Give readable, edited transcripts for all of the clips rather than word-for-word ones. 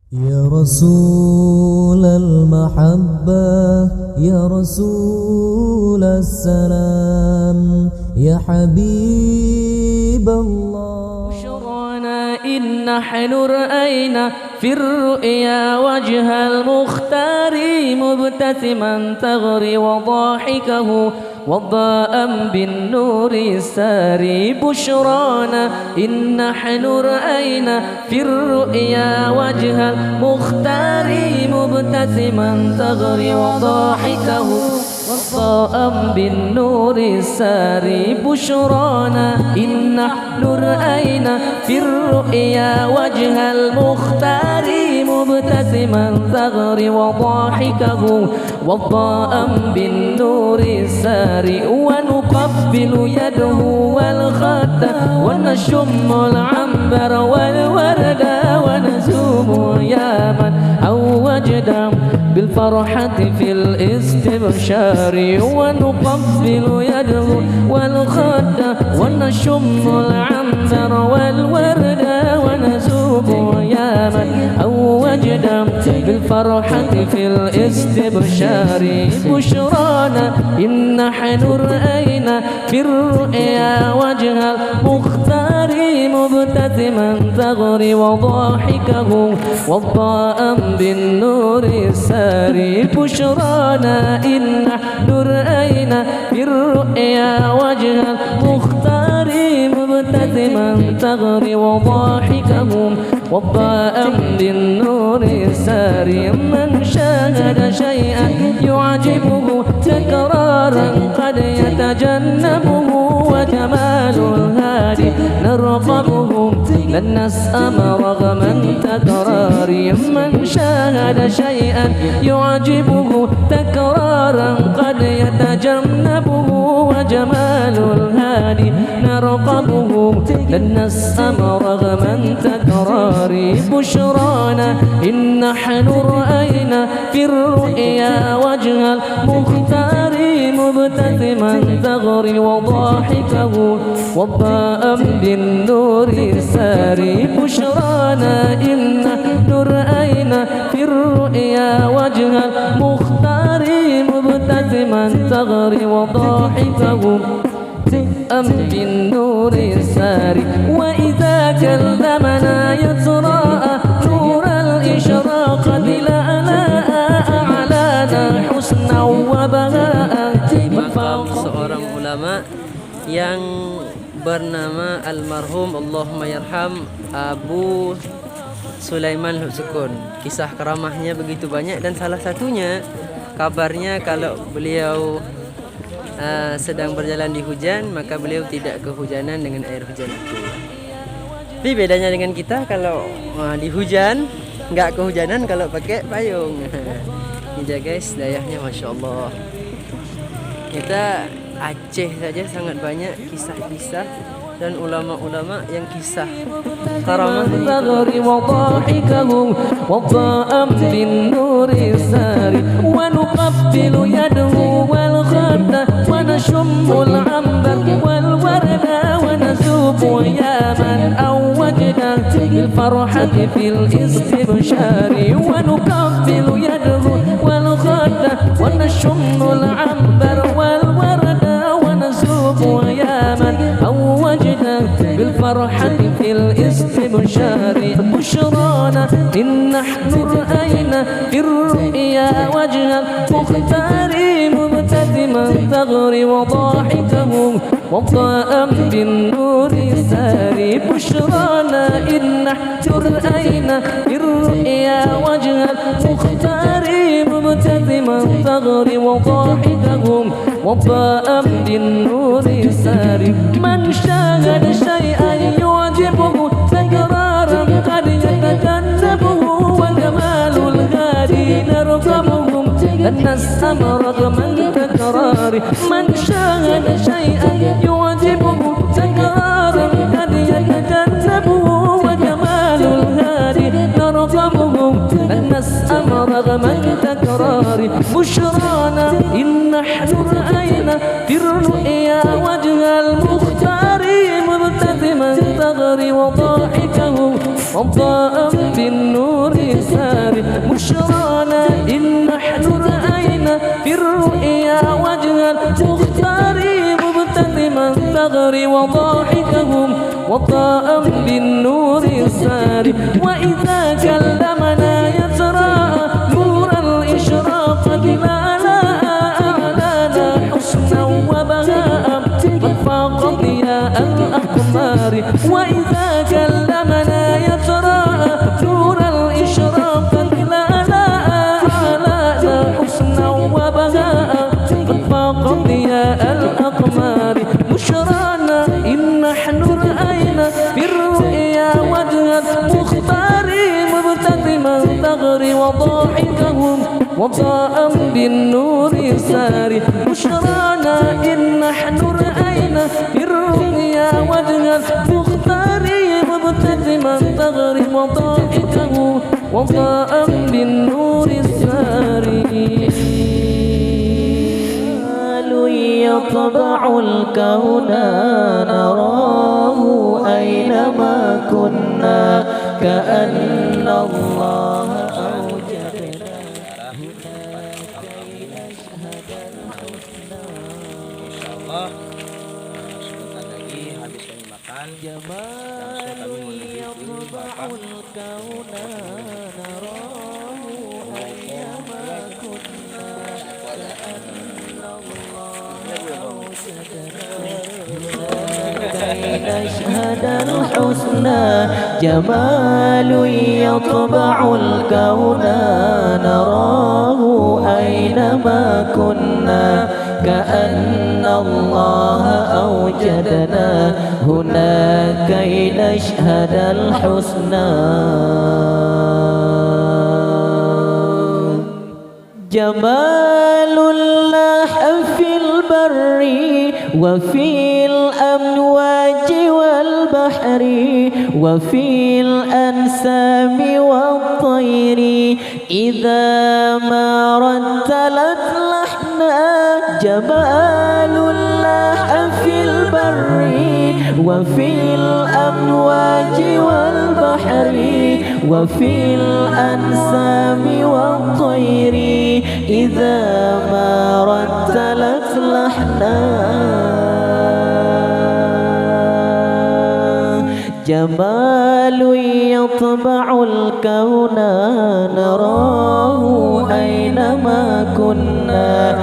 يا رسول المحبة يا رسول السلام يا حبيب الله. بشرانا إن نحن رأينا في الرؤيا وجه المختار مبتسما تغري وضاحكه وضاء بالنور الساري. بشرانا إن نحن رأينا في الرؤيا وجه المختار مبتسما تغري وضاحكه وضاء بالنور الساري. بشرانا إن نحن رأينا في الرؤيا وجه المختار مبتسما تغري وضاحكه وضاء بالنور الساري. ونقبل يده والخد ونشم العنبر والورد ونزوم يا من أوجد بالفرحة في الاستبشار. ونقبل يده والخد ونشم العنبر والورد ونزوم يا من أوجد بالفرحة في الاستبشار. بشرانا إن نحن رأينا في الرؤيا وجه المختار مبتسما تغري وضاحكه وضاء بالنور الساري. بشرانا إن نحن رأينا في الرؤيا وجه المختار مبتسما تغري وضاحكه وضاء بالنور الساري. من شاهد شيئا يعجبه تكرارا قد يتجنبه وجمال الهادي نرقبه لن نسأم رغم تكرار. من شاهد شيئا يعجبه تكرارا قد يتجنبه وجمال الهادي نرقبه لن نسأم رغم تكرار. بشرانا إن نحن رأينا في الرؤيا وجه المختار مبتسما تغري وضاحكه وضاء بالنور الساري. بشرانا إن نحن رأينا في الرؤيا وجه المختار مبتسما تغري وضاحكه بالنور الساري. وإذا كلمنا يتراءى نور الإشراق دلالنا أعلانا حسنا وبهاء. Makam seorang ulama yang bernama almarhum Allahumma yarham Abu Sulaiman Sukun. Kisah keramahnya begitu banyak dan salah satunya kabarnya kalau beliau sedang berjalan di hujan maka beliau tidak kehujanan dengan air hujan itu. Tapi bedanya dengan kita kalau di hujan nggak kehujanan kalau pakai payung. Ini dia guys, dayahnya Masya Allah. Kita Aceh saja sangat banyak kisah-kisah dan ulama-ulama yang kisah karamah تغري وضاحكه وضاء بالنور الساري. ونقبل يده والخد ونشم العنبر والورد ونسوق يا من أوجنا بالفرحة في الاستبشار. ونقبل يده والخد ونشم العنبر والورد ونسوق يا من أوجنا بالفرحة في الاستبشار. بشرانا إن نحن رأينا في الرؤيا وجه المختار مبتسما تغري وضاحكه وضاء بالنور الساري. بشرانا إن نحن رأينا في الرؤيا وجه المختار مبتسما تغري وضاحكه وضاء بالنور الساري. من شاهد شيئا يعجبه تكرارا قد يتجنبه وجمال الهادي نرقبه لن نسأم رغم التكرار. من شاهد شيئا يعجبه تكرارا قد يتجنبه وجمال الهادي نرقبه لن نسأم رغم التكرار. بشرانا إن نحن رأينا في الرؤيا وجه المختار مبتسما مبتسما تغري وضاحكه وضاء بالنور ساري بشرانا إن نحن رأينا في الرؤيا وجها المختار مبتسما تغري وضاحكه وضاء بالنور ساري وإذا كلمنا يتراءى نور الإشراق لا أعلانا حسنا وبهاء قد فاق ضياء الأقمار وإذا كلمنا يتراءى نور الإشراق لا أعلانا حسنا وبهاء قد فاق ضياء الأقمار بشرانا إن نحن رأينا في الرؤيا وجه المختار مبتسما تغري وضاحكهم وضاء بالنور ساري بشرانا إن نحن رأينا في الرؤيا وجه المختار مبتسما تغري وضاحكه وضاء بالنور ساري يطبع الكون نراه أينما كنا كأن الله أوجدنا كي نشهد الحسنى Sebentar lagi habis kami makan جمال يطبع الكون نراه أينما كنا كأن الله كي نشهد الحسنى جمال يطبع الكون نراه أينما كنا كأن الله أوجدنا هنا كي نشهد الحسنى جمال الله في البر وفي الأمواج والبحر وفي الأنسام والطير إذا ما رتلت لحنا جمال الله في البر وفي الأمواج والبحر وفي الأنسام والطير إذا ما رتلت لحنا جمال يطبع الكون نراه أينما كنا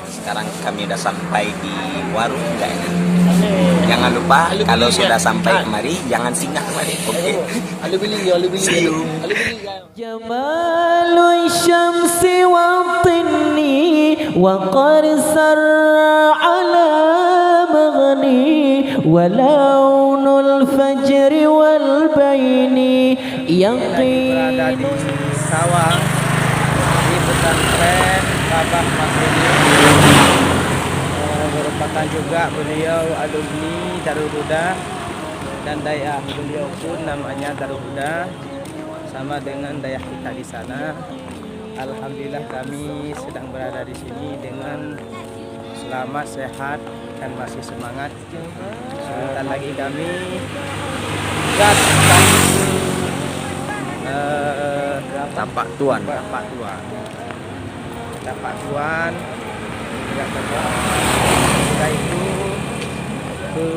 Sekarang kami udah sampai di warung enggak ini. Jangan lupa kalau sudah sampai kemari jangan singgah kemari. Oke. See you. جمال الشمس والطن وقد سر على مغني ولون الفجر والبين يقين Berada di sawah di pesantren Babah Masjid. Merupakan juga beliau alumni Darul Huda dan dayah beliau pun namanya Darul Huda sama dengan dayah kita di sana. Alhamdulillah kami sedang berada di sini dengan selamat, sehat dan masih semangat. Sebentar lagi kami gas Tapak Tuan. Setelah itu ke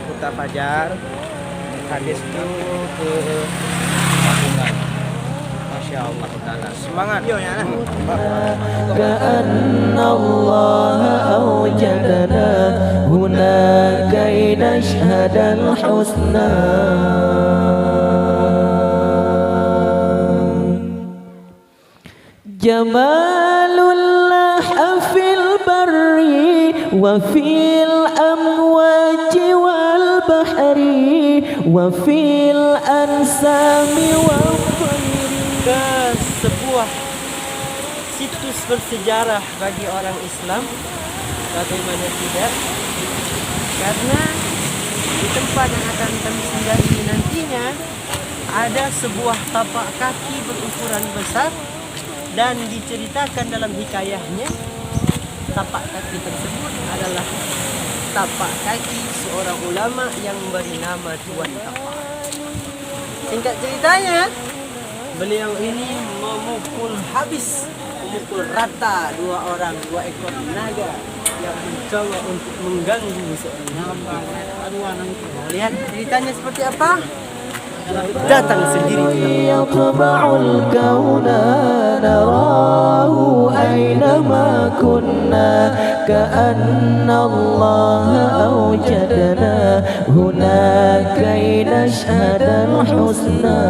Kota Fajar, habis itu ke Pakungan. Masya Allah Ta'ala. Semangat. كأن الله أوجدنا هنا كي نشهد الحسنى جمال الله في البر وفي الأمواج والبحر وفي الأنسام والطير. Ke sebuah situs bersejarah bagi orang Islam Bagaimana tidak? Karena di tempat yang akan kami singgahi nantinya ada sebuah tapak kaki berukuran besar, dan diceritakan dalam hikayahnya tapak kaki tersebut adalah tapak kaki seorang ulama yang bernama Tuan Tapak. Singkat ceritanya, beliau ini memukul rata dua ekor naga yang mencoba untuk mengganggu seorang. Lihat ceritanya seperti apa? Datang sendiri. Yatba'ul kauna narahu aynama kunna ka'anna Allah awjadana hunaka nashhadal husna.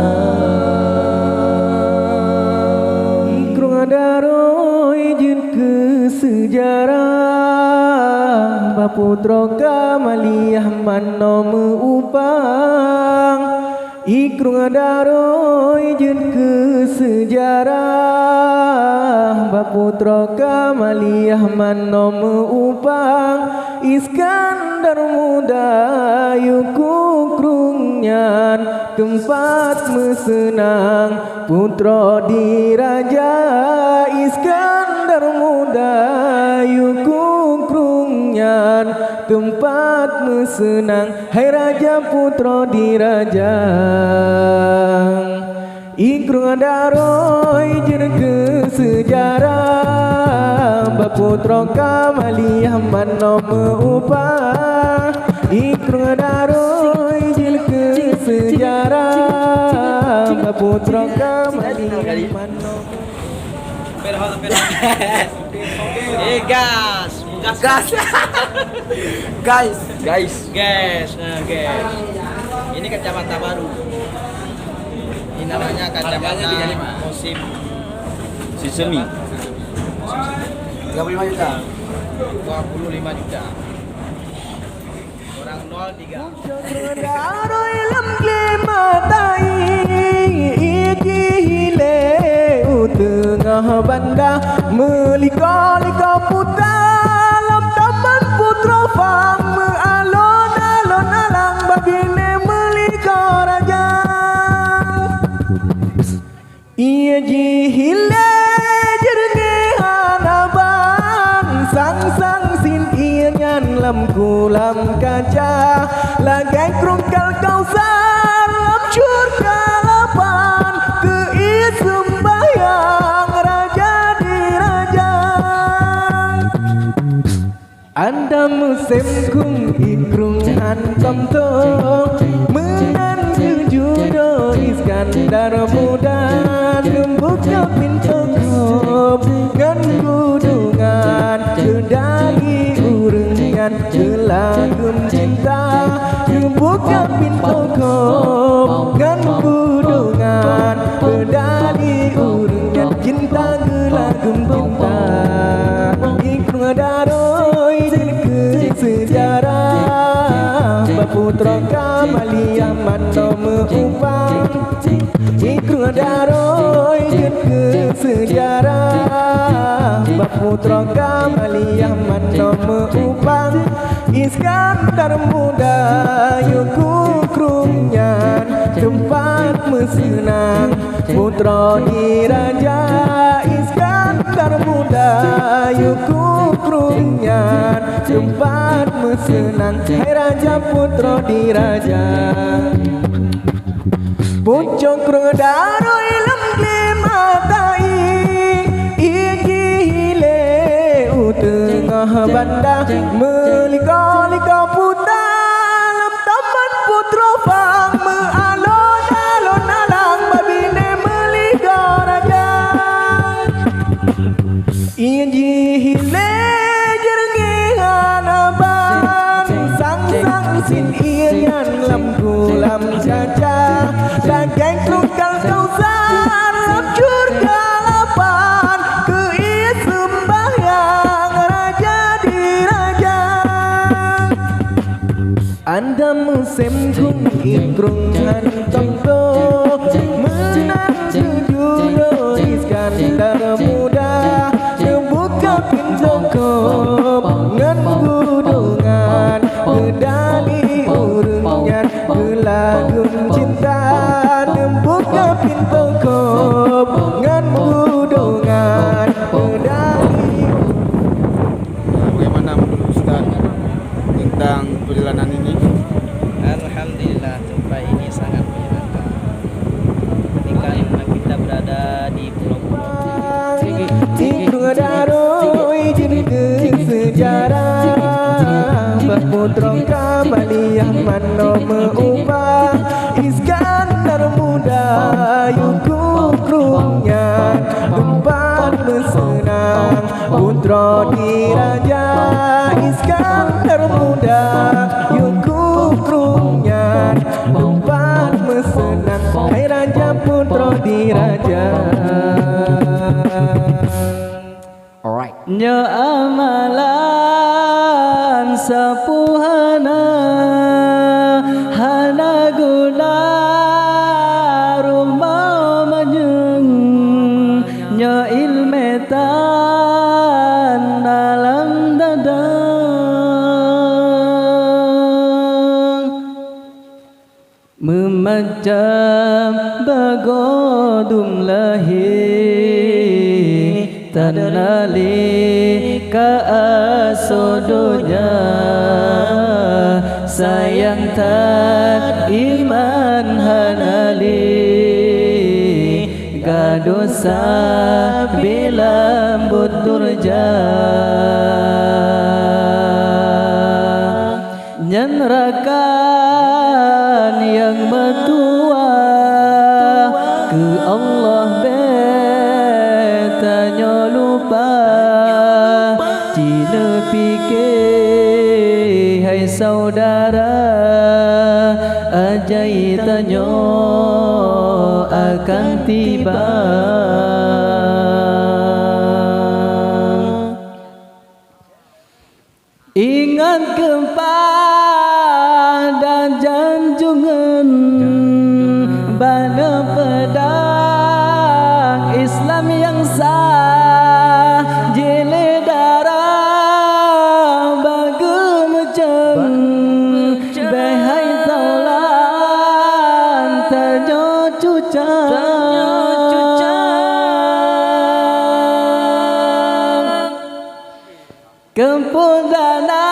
Ikrung adaro izin ke sejarah Baputra Kamaliyah mano meupang. Ikrung adaro izin ke sejarah Baputra Kamaliyah mano meupang. Iskandar muda yuku krungnya tempat mesenang putra diraja. Iskandar muda yuku krungnya tempat mesenang, hai raja putra diraja. Ikrung adaro izin ke sejarah Baputra Kamaliyah mano meupang. Ikrung adaro izin ke sejarah Baputra Kamaliyah mano. Guys. Ini kacamata baru. Ini namanya kacamata musim semi. 35 juta. 25 juta. Orang 03. Adaro ilam klematai iki hile utengah banda melika-lika putra lam taman putra fang mealon-alon alang bagine melika raja. Ia jihile jerenge hanaban sang-sang sin ia nyan lam kulam kaca lagai krungkal kausar lam surga lapan keis sembahyang raja diraja. Anda musim kum ikrung hantam to menan judo Iskandar muda membuka pintu kop ngan kudungan kedai urengan kelagum cinta. Membuka pintu kop ngan kudungan kedai urengan cinta kelagum cinta. Ikrung adaro izin ke sejarah Baputra Kamaliyah mano meupang. Ikrung adaro izin ke sejarah Baputra Kamaliyah mano meupang. Iskandar muda yuku krungnya tempat mesenang putra diraja. Iskandar muda yuku krungnya tempat mesenang, hai raja putra diraja. Pucuk krung adaro ilam klematai iki hile utengah banda melika-lika putra lam taman putra fang mealon-alon alang babine melika raja. Ia jihile jerenge hanaban sang-sang sin ia nyan lam kulam caca lagai krungkal kausar lam surga lapan keis sembahyang raja diraja. Anda musim kum ikrung hantam to menang judo Iskandar muda membuka pintu kop ngan diraja. Alright. Nya amalan sapuhana hana guna rumah manyeng nya ilmetan dalam dadang memacam bagodum lahir tanali ka asodonya sayang tak iman hanali gadosa bila budurja nyenrakan yang metua ke Allah tanya lupa cina fikir hai saudara ajai tanya akan tiba ingat kepada janjungan bana pedang Islam yang sah jile darah bagumeceng behai taulan tanyo cucang kempudana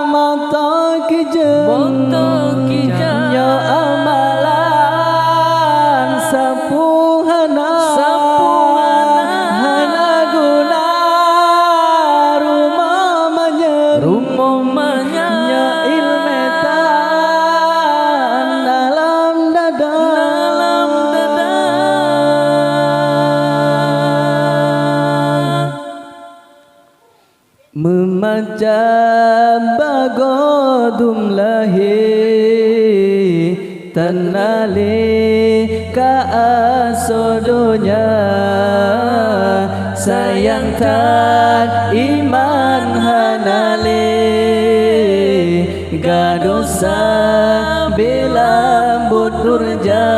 moto kijeng yo amalan sapuhana hana guna rumah manyeng nya ilmetan dalam dadang memacam bagodum lahir tanali ka asodonya sayang tak iman hanali gadosa bila budurja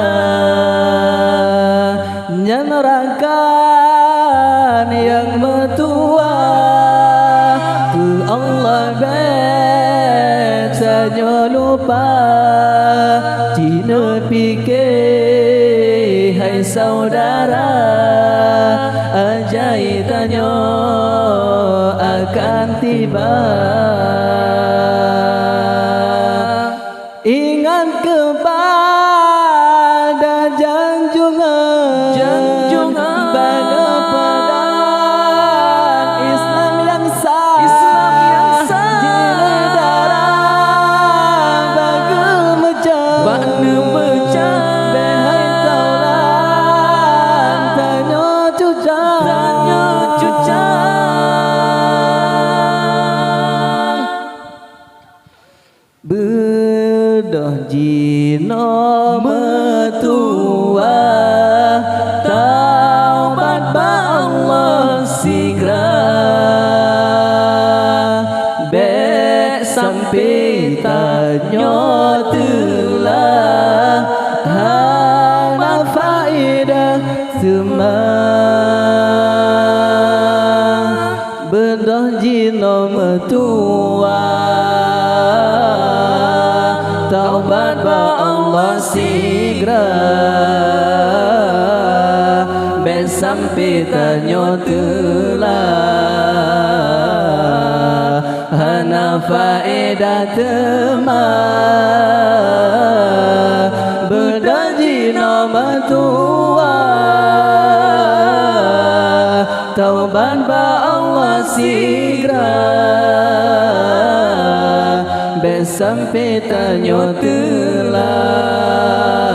nyenerakan yang metua Allah betanya lupa cina fikir hai saudara ajai tanya akan tiba ingat kepada janjungan bana pedang Islam yang sah bedah jino metua taubat ba Allah sigra be sampai tanyo telah hana faedah semang bedah jino metua taubat ba Allah sigra ben sampai tanyo telah hana faedah temah berjanji nama tua taubat ba Allah sigra sampai tanyo telah